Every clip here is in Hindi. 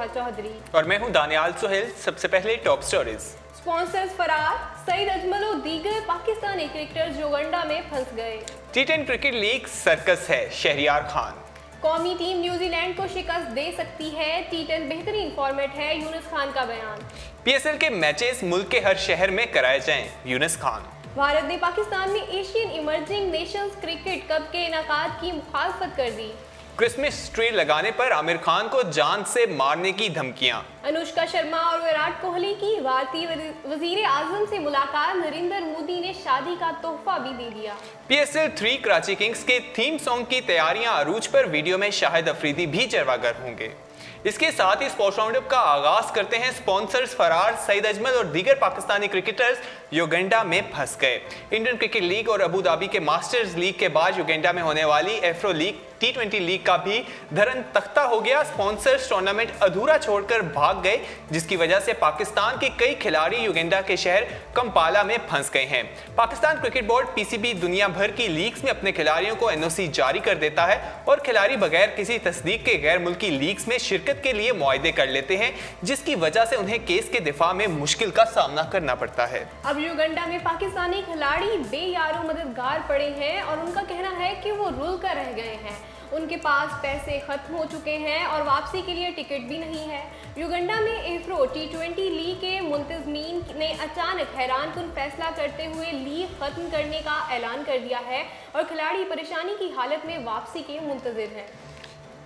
चौधरी और मैं हूं दानियाल सुहेल। सबसे पहले टॉप स्टोरीज। स्पॉन्सर्स फरार, सईद अजमल और दीगर पाकिस्तानी क्रिकेटर्स युगांडा में फंस गए। T10 क्रिकेट लीग सर्कस है, शहरियार खान। कौमी टीम न्यूजीलैंड को शिकस्त दे सकती है, T10 बेहतरीन फॉर्मेट है, यूनुस खान का बयान। PSL के मैचेस मुल्क के हर शहर में कराए जाएं, यूनुस खान। भारत ने पाकिस्तान में Asian emerging Nations cricket cup के इनेकाद की मुखालफत कर दी। क्रिसमस ट्री लगाने पर आमिर खान को जान से मारने की धमकियां। अनुष्का शर्मा और विराट कोहली की भारतीय वजीर आजम से मुलाकात, नरेंद्र मोदी ने शादी का तोहफा भी दे दिया। PSL 3 कराची किंग्स के थीम सॉन्ग की तैयारियां अरूज पर, वीडियो में शाहिद अफरीदी भी जलवागर होंगे। इसके साथ ही स्पोर्ट्स राउंडअप का आगाज करते हैं। स्पॉन्सर्स फरार, सईद अजमल और दीगर पाकिस्तानी क्रिकेटर्स युगांडा में फंस गए। इंडियन क्रिकेट लीग और अबू धाबी के मास्टर्स लीग के बाद युगांडा में होने वाली एफ्रो लीग T20 लीग का भी धरन तख्ता हो गया। स्पॉन्सर्स टूर्नामेंट अधूरा छोड़कर भाग गए, जिसकी वजह से पाकिस्तान के कई खिलाड़ी युगांडा के शहर कंपाला में फंस गए हैं। पाकिस्तान क्रिकेट बोर्ड PCB दुनिया भर की लीग्स में अपने खिलाड़ियों को NOC जारी कर देता है और खिलाड़ी बगैर किसी तस्दीक के गैर मुल्की लीग्स में शिरकत के लिए मुआहदे कर लेते हैं, जिसकी वजह से उन्हें केस के दिफा में मुश्किल का सामना करना पड़ता है। अब युगांडा में पाकिस्तानी खिलाड़ी बेयारो मददगार पड़े हैं और उनका कहना है कि वो रुल कर रह गए हैं। उनके पास पैसे खत्म हो चुके हैं और वापसी के लिए टिकट भी नहीं है। युगांडा में एफ्रो T20 लीग के मुंतजमीन ने अचानक हैरानकुन फैसला करते हुए लीग खत्म करने का ऐलान कर दिया है और खिलाड़ी परेशानी की हालत में वापसी के मुंतजिर हैं।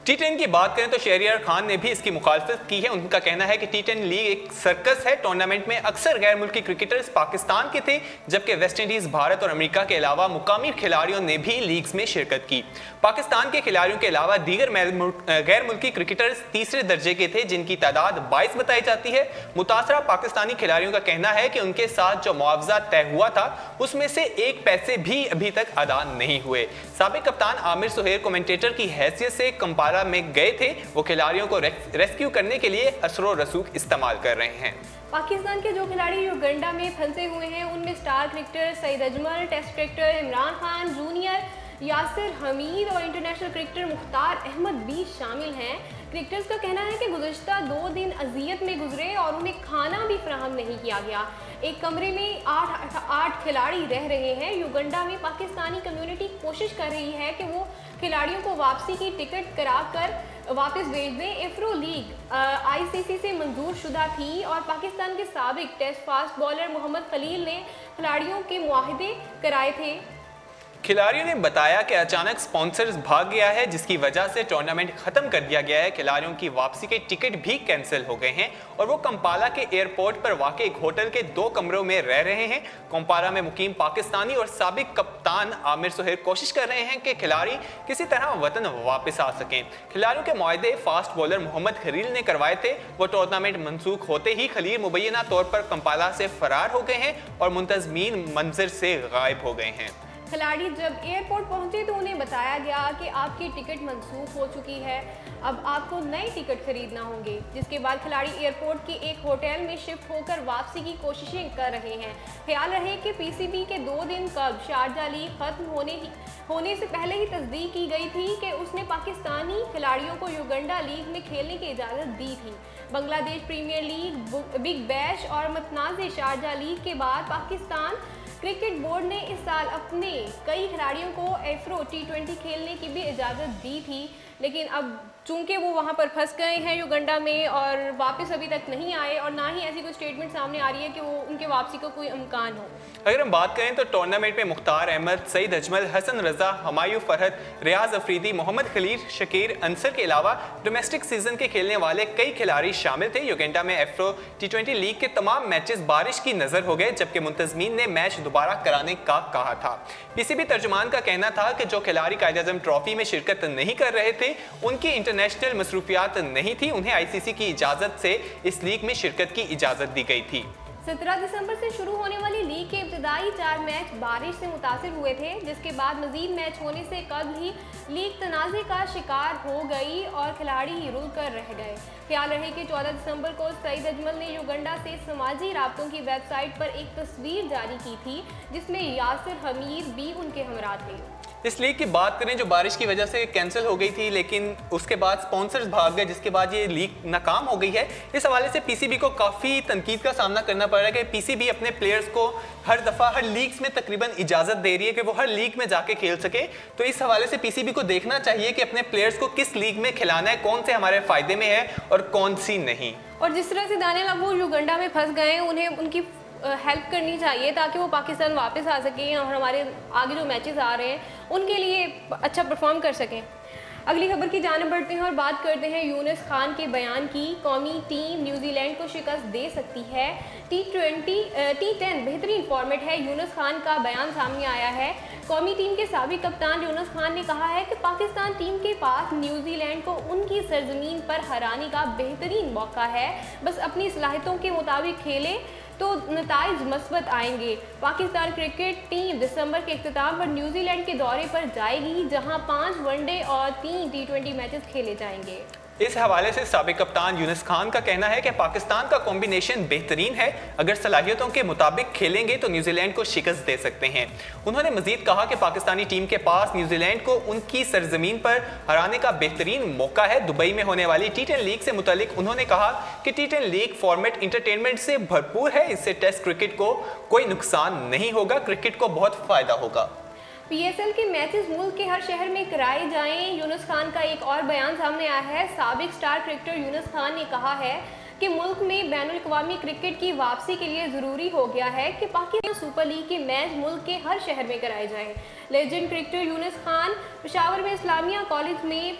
T10 की बात करें तो शहरियार खान ने भी इसकी मुखालफत की है। उनका कहना है कि T10 लीग एक सर्कस है। टूर्नामेंट में अक्सर गैर मुल्की क्रिकेटर्स पाकिस्तान के थे, जबकि वेस्ट इंडीज, भारत और अमेरिका के अलावा मुकामी खिलाड़ियों ने भी लीग्स में शिरकत की। पाकिस्तान के खिलाड़ियों के अलावा दीगर गैर मुल्की क्रिकेटर्स तीसरे दर्जे के थे, जिनकी तादाद 22 बताई जाती है। मुतासरा पाकिस्तानी खिलाड़ियों का कहना है कि उनके साथ जो मुआवजा तय हुआ था, उसमें से एक पैसे भी अभी तक अदा नहीं हुए। साबिक कप्तान आमिर सुहेल कमेंटेटर की हैसियत से कंपाला में गए थे। वो खिलाड़ियों को रेस्क्यू करने के लिए असरो रसूख इस्तेमाल कर रहे हैं। पाकिस्तान के जो खिलाड़ी युगांडा में फंसे हुए हैं, उनमें star cricketer Saeed Ajmal, test cricketer Imran Khan junior, Yasir Hamid और इंटरनेशनल क्रिकेटर मुख्तार अहमद भी शामिल हैं। क्रिकेटर्स का कहना है कि गुज़श्ता 2 दिन अजियत में गुजरे और उन्हें खाना भी फराहम नहीं किया गया। एक कमरे में 8 खिलाड़ी रह रहे हैं। युगांडा में पाकिस्तानी कम्युनिटी कोशिश कर रही है कि वो खिलाड़ियों को वापसी की टिकट कराकर वापस भेज दें। एफ्रो लीग ICC से मंजूर शुदा थी और पाकिस्तान के साबिक test fast bowler Mohammad Khalil ने खिलाड़ियों के मुआहदे कराए थे। खिलाड़ियों ने बताया कि अचानक स्पॉन्सर्स भाग गया है, जिसकी वजह से टूर्नामेंट खत्म कर दिया गया है। खिलाड़ियों की वापसी के टिकट भी कैंसिल हो गए हैं और वो कंपाला के एयरपोर्ट पर वाक़ एक होटल के 2 कमरों में रह रहे हैं। कंपाला में मुकीम पाकिस्तानी और साबिक कप्तान आमिर सुहेल कोशिश कर रहे हैं कि खिलाड़ी किसी तरह वतन वापस आ सकें। खिलाड़ियों के मुआहदे फास्ट बॉलर मोहम्मद खलील ने करवाए थे। वो टूर्नामेंट मनसूख होते ही खलील मुबैना तौर पर कंपाला से फरार हो गए हैं और मुंतजमीन मंजर से गायब हो गए हैं। खिलाड़ी जब एयरपोर्ट पहुंचे तो उन्हें बताया गया कि आपकी टिकट मनसूख हो चुकी है, अब आपको नई टिकट खरीदना होंगे। जिसके बाद खिलाड़ी एयरपोर्ट के एक होटल में शिफ्ट होकर वापसी की कोशिशें कर रहे हैं। ख्याल रहे कि PCB के 2 दिन कब शारजा लीग खत्म होने से पहले ही तस्दीक की गई थी कि उसने पाकिस्तानी खिलाड़ियों को युगांडा लीग में खेलने की इजाज़त दी थी। Bangladesh Premier League, Big Bash और मतनाज़े शारजा लीग के बाद पाकिस्तान क्रिकेट बोर्ड ने इस साल अपने कई खिलाड़ियों को एफ्रो T20 खेलने की भी इजाज़त दी थी, लेकिन अब चूंकि वो वहाँ पर फंस गए हैं युगांडा में और वापस अभी तक नहीं आए और ना ही ऐसी कोई स्टेटमेंट सामने आ रही है कि वो उनके वापसी का कोई इम्कान हो। अगर हम बात करें तो टूर्नामेंट में मुख्तार अहमद, सईद अजमल, हसन रजा, हमायूं फरहत, रियाज अफरीदी, मोहम्मद खलील, शकीर अंसर के अलावा डोमेस्टिक सीजन के खेलने वाले कई खिलाड़ी शामिल थे। युगांडा में एफ्रो T20 लीग के तमाम मैचेस बारिश की नजर हो गए, जबकि मुंतजमीन ने मैच दोबारा कराने का कहा था। PCB तर्जुमान का कहना था कि जो खिलाड़ी कायद-ए-आज़म ट्रॉफी में शिरकत नहीं कर रहे थे, उनकी इंटरनेशनल मसरूफियात नहीं थी, उन्हें ICC की इजाज़त से इस लीग में शिरकत की इजाज़त दी गई थी। 17 दिसंबर से शुरू होने वाली लीग के इब्तदाई 4 मैच बारिश से मुतासिर हुए थे, जिसके बाद मजीद मैच होने से कबल ही लीग तनाज़े का शिकार हो गई और खिलाड़ी रुल कर रह गए। ख्याल रहे कि 14 दिसंबर को सईद अजमल ने युगांडा से समाजी राब्तों की वेबसाइट पर एक तस्वीर जारी की थी, जिसमें यासिर हमीद भी उनके हमरा थे। इस लीग की बात करें जो बारिश की वजह से कैंसिल हो गई थी, लेकिन उसके बाद स्पॉन्सर्स भाग गए, जिसके बाद ये लीग नाकाम हो गई है। इस हवाले से पीसीबी को काफ़ी तनकीद का सामना करना पड़ रहा है कि पीसीबी अपने प्लेयर्स को हर दफ़ा हर लीग्स में तकरीबन इजाज़त दे रही है कि वो हर लीग में जाके खेल सके। तो इस हवाले से पीसीबी को देखना चाहिए कि अपने प्लेयर्स को किस लीग में खिलाना है, कौन से हमारे फ़ायदे में है और कौन सी नहीं। और जिस तरह से दानियल अबू युगांडा में फंस गए, उन्हें उनकी हेल्प करनी चाहिए ताकि वो पाकिस्तान वापस आ सकें और हमारे आगे जो मैचेस आ रहे हैं उनके लिए अच्छा परफॉर्म कर सकें। अगली खबर की जानिब बढ़ते हैं और बात करते हैं यूनुस खान के बयान की। कौमी टीम न्यूजीलैंड को शिकस्त दे सकती है। T10 बेहतरीन फॉर्मेट है, यूनुस खान का बयान सामने आया है। कौमी टीम के साबिक कप्तान यूनुस खान ने कहा है कि पाकिस्तान टीम के पास न्यूजीलैंड को उनकी सरजमीन पर हराने का बेहतरीन मौका है, बस अपनी सलाहियतों के मुताबिक खेले तो नताइज मस्बत आएंगे। पाकिस्तान क्रिकेट टीम दिसंबर के इख्तिताम पर न्यूजीलैंड के दौरे पर जाएगी, जहां 5 वनडे और 3 T20 मैचेस खेले जाएंगे। इस हवाले से साबिक कप्तान यूनुस खान का कहना है कि पाकिस्तान का कॉम्बिनेशन बेहतरीन है, अगर सलाहियतों के मुताबिक खेलेंगे तो न्यूजीलैंड को शिकस्त दे सकते हैं। उन्होंने मजीद कहा कि पाकिस्तानी टीम के पास न्यूजीलैंड को उनकी सरजमीन पर हराने का बेहतरीन मौका है। दुबई में होने वाली T10 लीग से मुतालिक उन्होंने कहा कि T10 लीग फॉर्मेट इंटरटेनमेंट से भरपूर है, इससे टेस्ट क्रिकेट को कोई नुकसान नहीं होगा, क्रिकेट को बहुत फ़ायदा होगा। PSL के मैचेस मुल्क के हर शहर में कराए जाएं। यूनुस खान का एक और बयान सामने आया है। साबिक स्टार क्रिकेटर यूनुस खान ने कहा है कि मुल्क में बैनुल-अक़वामी क्रिकेट की वापसी के लिए ज़रूरी हो गया है कि पाकिस्तान सुपर लीग के मैच मुल्क के हर शहर में कराए जाएं। लेजेंड क्रिकेटर यूनुस खान पेशावर में इस्लामिया कॉलेज में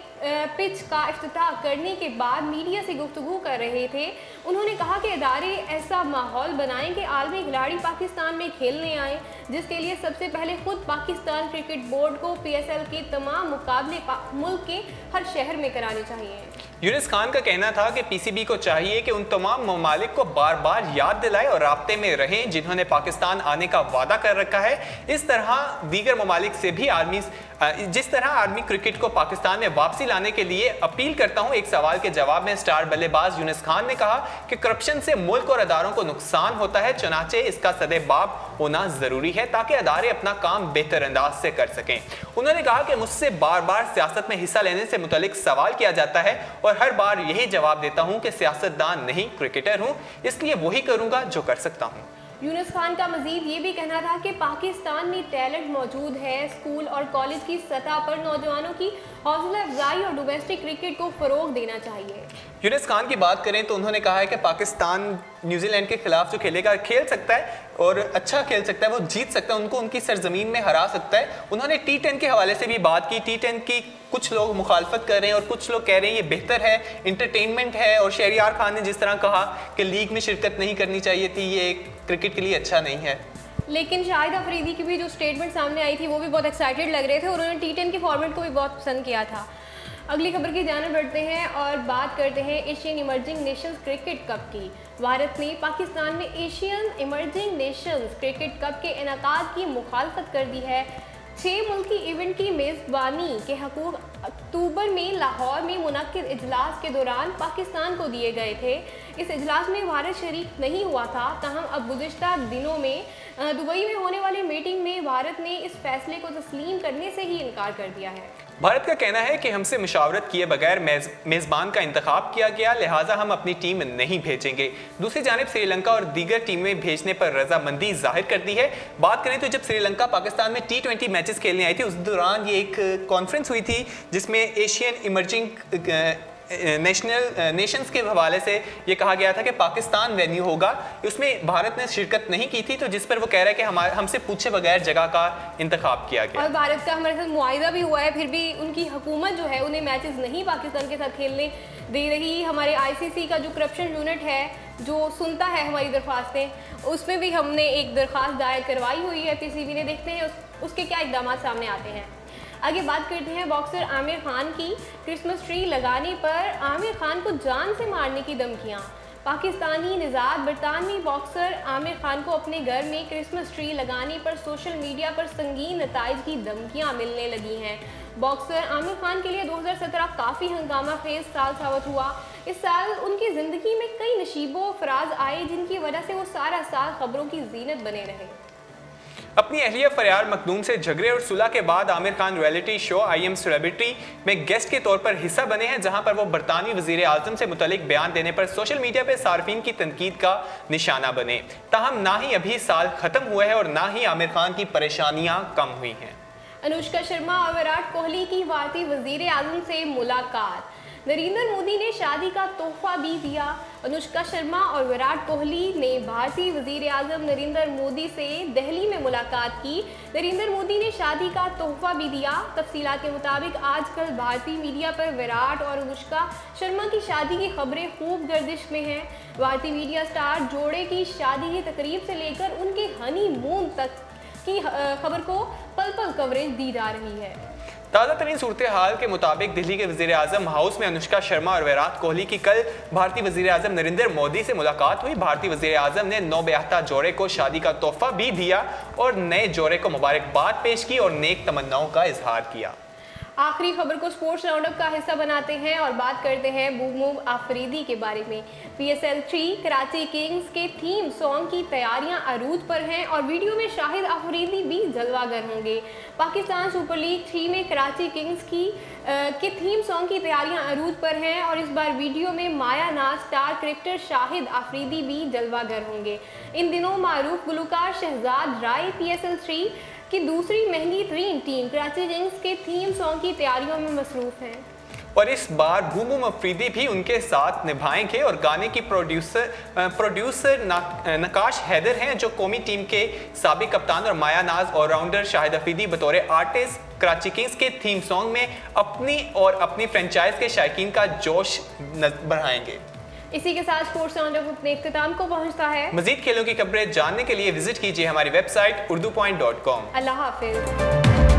पिच का इफ्तिताह करने के बाद मीडिया से गुफ्तगू कर रहे थे। उन्होंने कहा कि इदारे ऐसा माहौल बनाएं कि आलमी खिलाड़ी पाकिस्तान में खेलने आए, जिसके लिए सबसे पहले खुद पाकिस्तान क्रिकेट बोर्ड को PSL के तमाम मुकाबले मुल्क के हर शहर में कराने चाहिए। यूनुस खान का कहना था कि पीसीबी को चाहिए कि उन तमाम ममालिक को बार बार याद दिलाए और राब्ते में रहें जिन्होंने पाकिस्तान आने का वादा कर रखा है। इस तरह दीगर ममालिक से भी जिस तरह आर्मी क्रिकेट को पाकिस्तान में वापसी लाने के लिए अपील करता हूं। एक सवाल के जवाब में स्टार बल्लेबाज यूनुस खान ने कहा कि करप्शन से मुल्क और अदारों को नुकसान होता है, चुनाचे इसका सदेबाब होना जरूरी है ताकि अदारे अपना काम बेहतर अंदाज से कर सकें। उन्होंने कहा कि मुझसे बार बार सियासत में हिस्सा लेने से मुतालिक सवाल किया जाता है और हर बार यही जवाब देता हूं कि सियासतदान नहीं, क्रिकेटर हूं, इसलिए वही करूंगा जो कर सकता हूं। यूनुस खान का मजीद ये भी कहना था कि पाकिस्तान में टैलेंट मौजूद है, स्कूल और कॉलेज की सतह पर नौजवानों की हौसला अफजाई और डोमेस्टिक क्रिकेट को फ़रोग देना चाहिए। यूनुस खान की बात करें तो उन्होंने कहा है कि पाकिस्तान न्यूजीलैंड के खिलाफ जो खेलेगा खेल सकता है और अच्छा खेल सकता है, वो जीत सकता है, उनको उनकी सरजमीन में हरा सकता है। उन्होंने T10 के हवाले से भी बात की। T10 की कुछ लोग मुखालफत कर रहे हैं और कुछ लोग कह रहे हैं ये बेहतर है, इंटरटेनमेंट है, और शहरियार खान ने जिस तरह कहा कि लीग में शिरकत नहीं करनी चाहिए थी, ये क्रिकेट के लिए अच्छा नहीं है। लेकिन शाहिद अफरीदी की भी जो स्टेटमेंट सामने आई थी वो भी बहुत एक्साइटेड लग रहे थे और उन्होंने T10 के फॉर्मेट को भी बहुत पसंद किया था। अगली खबर की जानिब बढ़ते हैं और बात करते हैं Asian emerging Nations cricket cup की। भारत ने पाकिस्तान में Asian emerging Nations cricket cup के इनेकाद की मुखालफत कर दी है। 6 मुल्की इवेंट की मेज़बानी के हकूक़ अक्टूबर में लाहौर में मुनक्किद इजलास के दौरान पाकिस्तान को दिए गए थे। इस इजलास में भारत शरीक नहीं हुआ था, ताहम अब गुज़िश्ता दिनों में दुबई में होने वाली मीटिंग में भारत ने इस फैसले को तस्लीम करने से ही इनकार कर दिया है। भारत का कहना है कि हमसे मुशावरत किए बगैर मेज़बान का इंतखाब किया गया, लिहाजा हम अपनी टीम नहीं भेजेंगे। दूसरी जानिब श्रीलंका और दीगर टीमें भेजने पर रजामंदी जाहिर कर दी है। बात करें तो जब श्रीलंका पाकिस्तान में T20 मैचेस खेलने आई थी, उस दौरान ये एक कॉन्फ्रेंस हुई थी जिसमें एशियन इमर्जिंग नेशंस के हवाले से ये कहा गया था कि पाकिस्तान वेन्यू होगा। उसमें भारत ने शिरकत नहीं की थी, तो जिस पर वो कह रहा है कि हमसे पूछे बगैर जगह का इंतखाब किया गया। और भारत का हमारे साथ मुआहिदा भी हुआ है, फिर भी उनकी हुकूमत जो है उन्हें मैचेस नहीं पाकिस्तान के साथ खेलने दे रही। हमारे ICC का जो करप्शन यूनिट है जो सुनता है हमारी दरख्वास्तें, उसमें भी हमने एक दरख्वास्त दायर करवाई हुई है PCB ने। देखते हैं उसके क्या इक़दाम सामने आते हैं। आगे बात करते हैं बॉक्सर आमिर खान की। क्रिसमस ट्री लगाने पर आमिर खान को जान से मारने की धमकियां। पाकिस्तानी निजात बरतानवी बॉक्सर आमिर खान को अपने घर में क्रिसमस ट्री लगाने पर सोशल मीडिया पर संगीन नताइज की धमकियां मिलने लगी हैं। बॉक्सर आमिर खान के लिए 2017 काफ़ी हंगामा खेज साल साबित हुआ। इस साल उनकी ज़िंदगी में कई नशीबो फराज आए जिनकी वजह से वो सारा साल खबरों की जीनत बने रहे। अपनी अहलिया फरियार मखदूम से झगड़े और सुलह के बाद Aamir Khan reality show I am celebrity में गेस्ट के तौर पर हिस्सा बने हैं, जहां पर वो बरतानवी वजीर आजम से मुतल्लिक बयान देने पर सोशल मीडिया पर सार्फिन की तनकीद का निशाना बने। ताहम ना ही अभी साल खत्म हुआ है और ना ही आमिर खान की परेशानियां कम हुई हैं। अनुष्का शर्मा और विराट कोहली की भारतीय वजीर आजम से मुलाकात। नरेंद्र मोदी ने शादी का तोहफा भी दिया। अनुष्का शर्मा और विराट कोहली ने भारतीय वजीर आजम नरेंद्र मोदी से दिल्ली में मुलाकात की। नरेंद्र मोदी ने शादी का तोहफा भी दिया। तफसीलात के मुताबिक आजकल भारतीय मीडिया पर विराट और अनुष्का शर्मा की शादी की खबरें खूब गर्दिश में हैं। भारतीय मीडिया स्टार जोड़े की शादी की तकरीब से लेकर उनके हनीमून तक की खबर को पल पल कवरेज दी जा रही है। ताज़ा तरीन सूरत हाल के मुताबिक दिल्ली के वजीर आजम हाउस में अनुष्का शर्मा और विराट कोहली की कल भारतीय वजीर आजम नरेंद्र मोदी से मुलाकात हुई। भारतीय वजीर आजम ने नौब्याहता जोड़े को शादी का तोहफा भी दिया और नए जोड़े को मुबारकबाद पेश की और नेक तमन्नाओं का इजहार किया। आखिरी खबर को स्पोर्ट्स राउंडअप का हिस्सा बनाते हैं और बात करते हैं बूम आफरीदी के बारे में। PSL 3 कराची किंग्स के थीम सॉन्ग की तैयारियां अरूज पर हैं और वीडियो में शाहिद आफरीदी भी जलवागर होंगे। पाकिस्तान सुपर लीग 3 में कराची किंग्स के थीम सॉन्ग की तैयारियां अरूज पर हैं और इस बार वीडियो में माया नाज स्टार क्रिकेटर शाहिद आफरीदी भी जलवागर होंगे। इन दिनों मारूफ गुलकार शहजाद राय PSL 3 की दूसरी महंगी तरीन टीम कराची किंग्स के थीम सॉन्ग की तैयारियों में मसरूफ हैं और इस बार बूम अफरीदी भी उनके साथ निभाएंगे और गाने की प्रोड्यूसर नकाश हैदर हैं, जो कौमी टीम के साबिक कप्तान और माया नाज ऑलराउंडर शाहिद अफरीदी बतौर आर्टिस्ट कराची किंग्स के थीम सॉन्ग में अपनी फ्रेंचाइज के शायकीन का जोश बढ़ाएंगे। इसी के साथ स्पोर्ट्स राउंडअप अपने इख्तिताम को पहुंचता है। मजीद खेलों की खबरें जानने के लिए विजिट कीजिए हमारी वेबसाइट urdupoint.com। अल्लाह हाफिज।